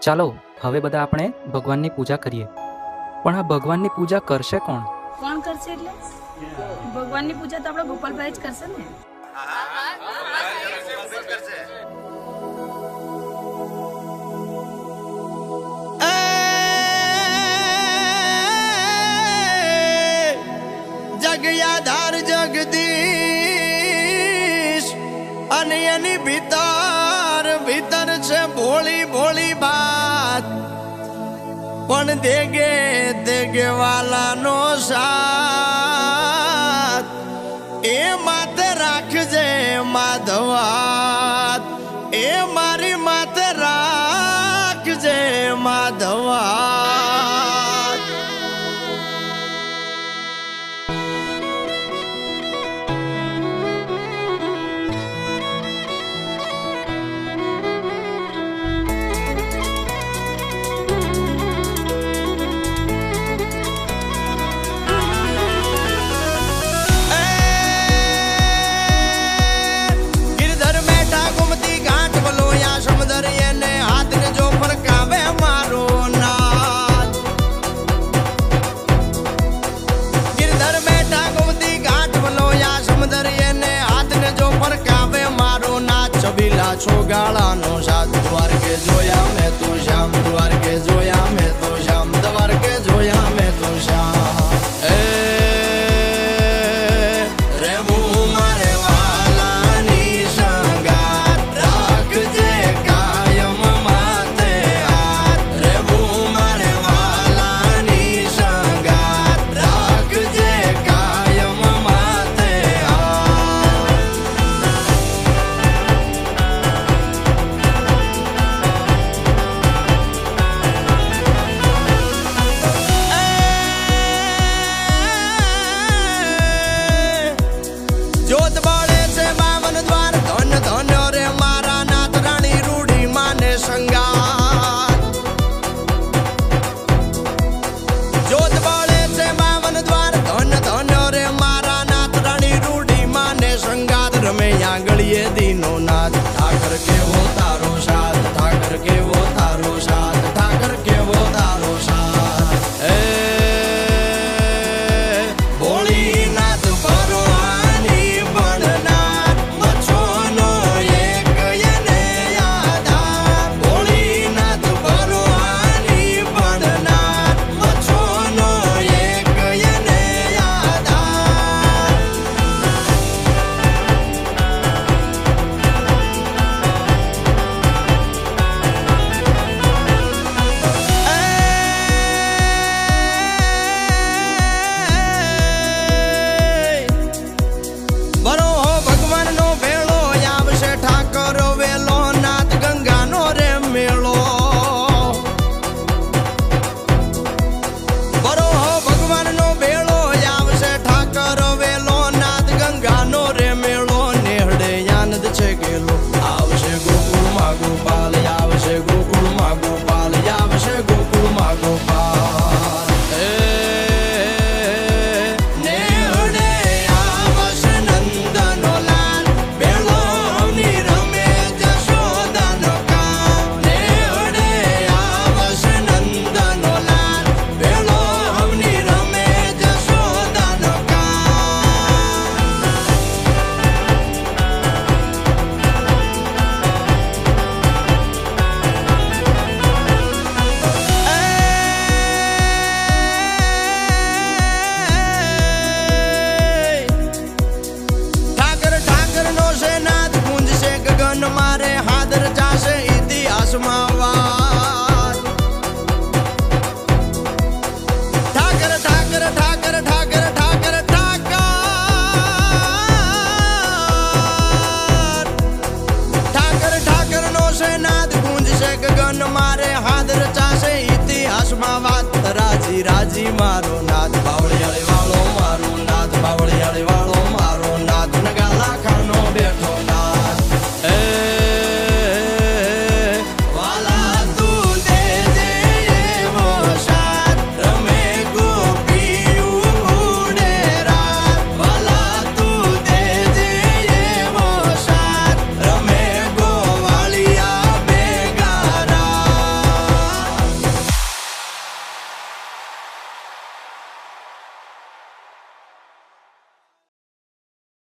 ચાલો હવે બધા આપણે ભગવાનની પૂજા કરીએ. પણ આ ભગવાનની પૂજા કરશે કોણ? કોણ કરશે એટલે ભગવાનની પૂજા તો આપણા ગોપાલભાઈ જ કરશે ને. જગયાધાર જગદીશ અને એની ભીતર ભીતર છે ભોળી ભોળી બાત, પણ દેગે દેગે વાલાનો સાથ એ માથે રાખજે માધવાત, એ મારી માથે રાખજે માધવાત. છોગાળાનો સાથ દ્વારકે જોયા મેં તો શ્યામ, દ્વારકે જોયા મેં તો શ્યામ, દ્વારકે જોયા મેં તો શ્યામ. રેવું મારે વાલાની સંગાત, રાખજે કાયમ માથે હાથ. રેવું મારે વાલાની સંગાત, રાખજે કાયમ માથે હાથ. જોત બાળે છે બાવન દ્વાર, ધન ધન રે મારા નાથ રાણી રૂડી માને સંગાત. જોત બાળે છે બાવન દ્વાર, ધન ધન રે મારા નાથ રાણી રૂડી માને સંગાત. રમે આંગળીએ દીનો નાથ, ઠાકર કેવો તારો સાથ, ઠાકર કેવો તારો સાથ, ઠાકર કેવો તારો સાથ. ભોળીનાથ ભરવાની બળનાથ, મચ્છોનો એક એને આધાર. ભોળીનાથ ભરવાની બળનાથ, મચ્છોનો એક એને આધાર. બરો ભગવાનનો ભેળો આવશે ઠાકર વેલો, નાથ ગંગાનો રે મેળો. બરો ભગવાનનો ભેળો આવશે ઠાકર વેલો, નાથ ગંગાનો રે મેળો. નેહડે આનંદ છે ગેલો, આવશે ગોકુળમાં ગોપાલ, આવશે ગોકુળમાં ગોપાલ, આવશે ગોકુળમાં ગોપાલ. નેહડે આવશે નંદનો લાલ, બેળો ની રમે જશોદાનો કામ. નેહડે આવશે નંદનો લાલ, બેળો ની રમે જશોદાનો કામ. ઠાકર ઠાકર નો છે નાદ, ગુંજ છે ગગન મારે, હાદર જાશે ઇતિહાસમાં વાત. ઠાકર ઠાકર ઠાકર ઠાકર ઠાકર ઠાકર. ઠાકર ઠાકર નો છે નાદ, ગુંજ છે ગગન મારે, હાદર જાશે ઇતિહાસમાં વાત. રાજી રાજી મારો નાદ, બાવળિયાળી